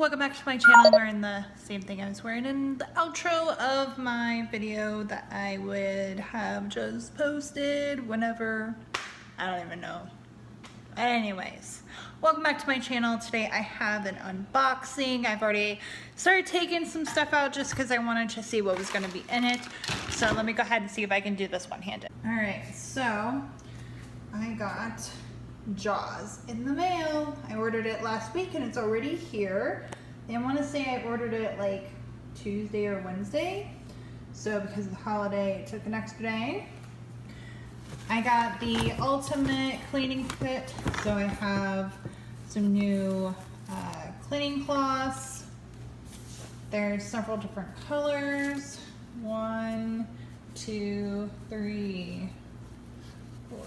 welcome back to my channel. I'm wearing the same thing I was wearing in the outro of my video that I would have just posted whenever, I don't even know. Anyways, welcome back to my channel. Today I have an unboxing. I've already started taking some stuff out just because I wanted to see what was going to be in it. So let me go ahead and see if I can do this one-handed. Alright, so I got Jaws in the mail. I ordered it last week and it's already here. I want to say I ordered it like Tuesday or Wednesday. So because of the holiday, it took an extra day. I got the ultimate cleaning kit. So I have some new cleaning cloths. There's several different colors. 1, 2, 3, 4,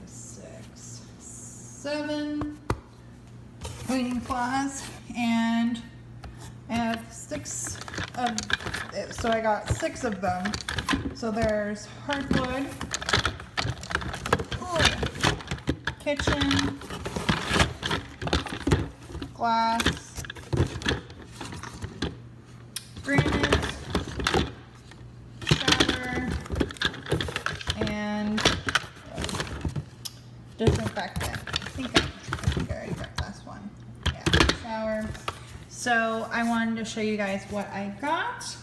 7 cleaning cloths, and I have 6 of, so I got 6 of them. So there's hardwood, kitchen, glass, granite, shower, and disinfectant. I think I already got this one. Yeah, shower. So I wanted to show you guys what I got.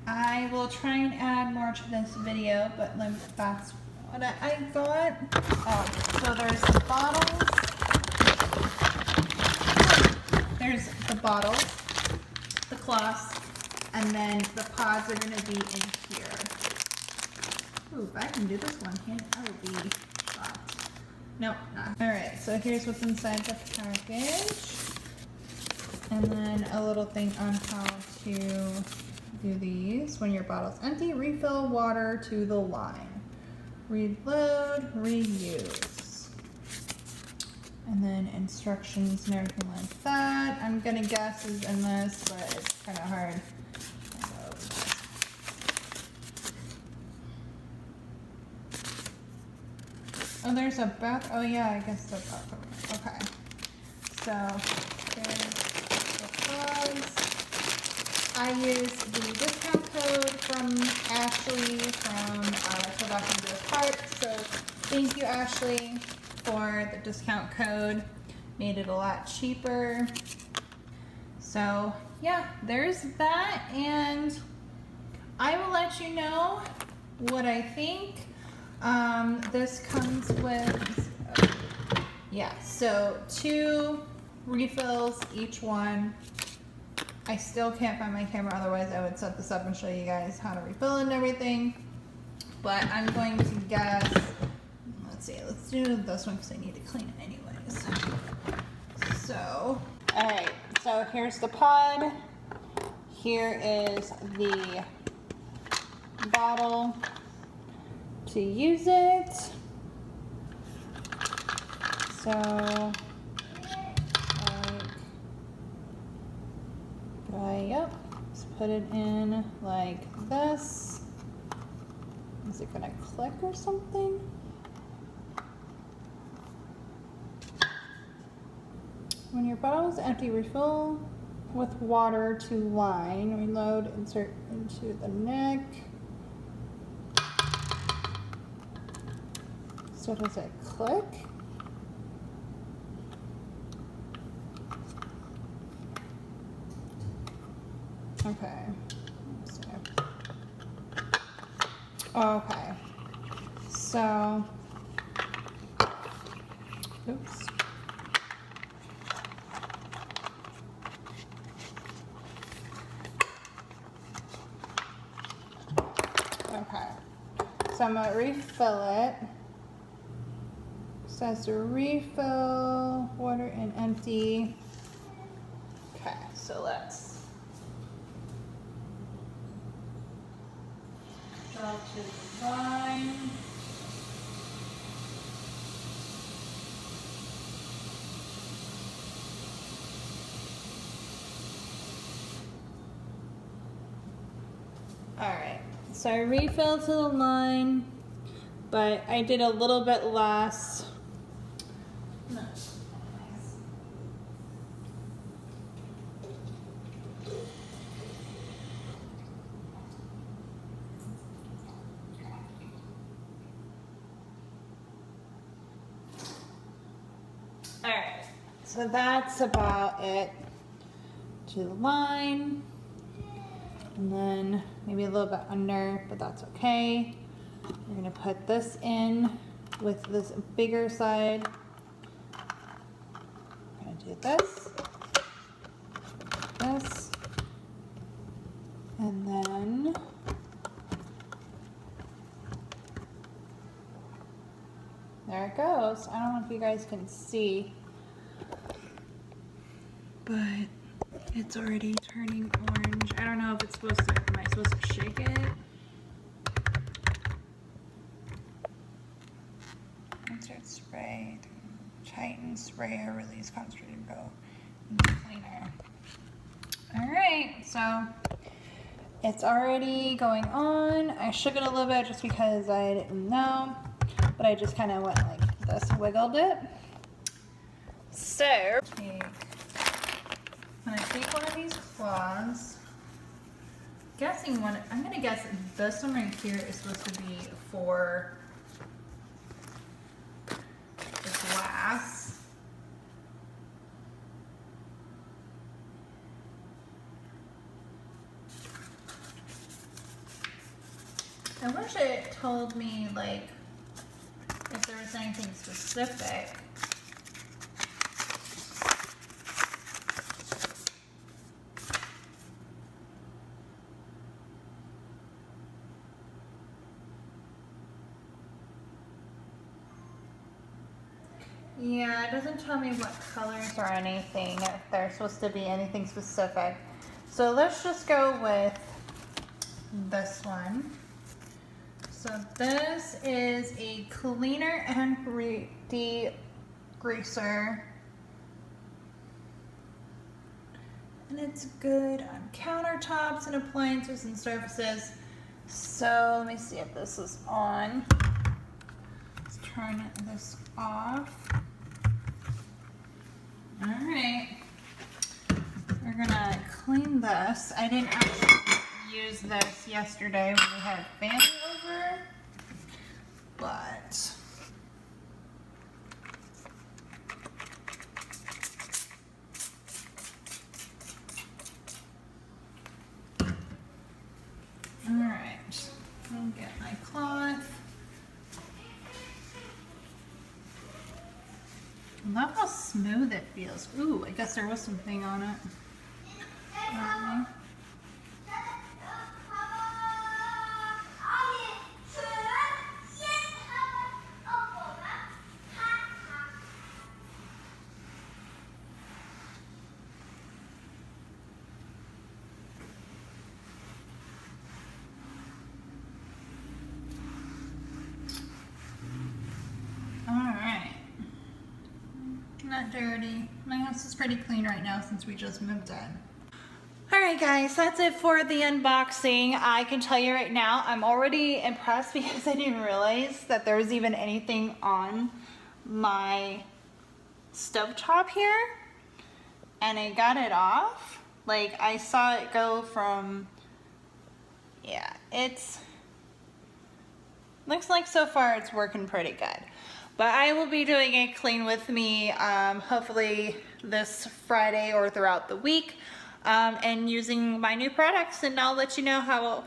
I will try and add more to this video, but that's what I got. Oh, so there's the bottles. There's the bottles, the cloths, and then the pods are going to be in here. Ooh, if I can do this one hand, that would be hot. Nope, not. Alright, so here's what's inside the package. And then a little thing on how to do these. When your bottle's empty, refill water to the line. Reload, reuse. And then instructions and everything like that. I'm gonna guess is in this, but it's kind of hard. Oh, there's a bath. Oh yeah, I guess the bath. Okay. So there's the plugs. I used the discount code from Ashley from Forgotten Grove Park. So thank you, Ashley, for the discount code. Made it a lot cheaper. So yeah, there's that, and I will let you know what I think. This comes with, yeah, so 2 refills each one. I still can't find my camera, otherwise I would set this up and show you guys how to refill and everything. But I'm going to guess, let's see, let's do this one because I need to clean it anyways. So, alright, so here's the pod. Here is the bottle to use it. So, yep, just put it in like this. Is it gonna click or something? When your bottle is empty, refill with water to line. Reload, insert into the neck. So does it click? Okay. Let's see. Okay. So, oops. Okay. So I'm gonna refill it. Says to refill water and empty. Okay, so let's go to the line. Alright, so I refilled to the line, but I did a little bit less. so that's about it. To the line, and then maybe a little bit under, but that's okay. We're gonna put this in with this bigger side. We're gonna do this, and then there it goes. I don't know if you guys can see, but it's already turning orange. I don't know if it's supposed to, am I supposed to shake it? Insert spray, tighten, spray, or release, concentrated, go in the cleaner. All right, so it's already going on. I shook it a little bit just because I didn't know, but I just kind of went like this, wiggled it. So, when I take one of these cloths, guessing one, I'm gonna guess this one right here is supposed to be for the glass. I wish it told me like if there was anything specific. Yeah, it doesn't tell me what colors or anything, if there's supposed to be anything specific. So let's just go with this one. So this is a cleaner and degreaser. And it's good on countertops and appliances and surfaces. So let me see if this is on. Let's turn this off. All right, we're gonna clean this. I didn't actually use this yesterday when we had family over, but all right, I'll get my cloth. I love how smooth it feels. Ooh, I guess there was something on it. Not dirty. My house is pretty clean right now since we just moved in. Alright guys, that's it for the unboxing. I can tell you right now, I'm already impressed because I didn't realize that there was even anything on my stovetop here. And I got it off. Like, I saw it go from, yeah, looks like so far it's working pretty good. But I will be doing a clean with me hopefully this Friday or throughout the week and using my new products, and I'll let you know how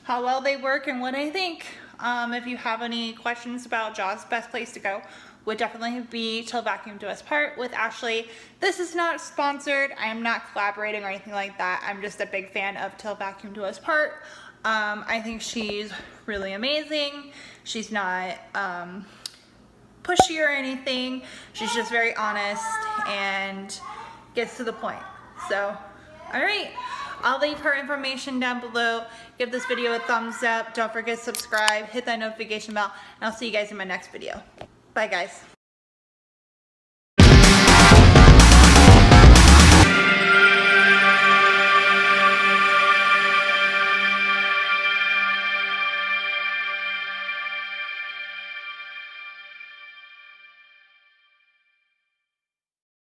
well they work and what I think. If you have any questions about Jaws, best place to go would definitely be Till Vacuum Do Us Part with Ashley. This is not sponsored. I am not collaborating or anything like that. I'm just a big fan of Till Vacuum Do Us Part. I think she's really amazing. She's not pushy or anything. She's just very honest and gets to the point. So, all right, I'll leave her information down below. Give this video a thumbs up. Don't forget to subscribe, hit that notification bell, and I'll see you guys in my next video. Bye guys.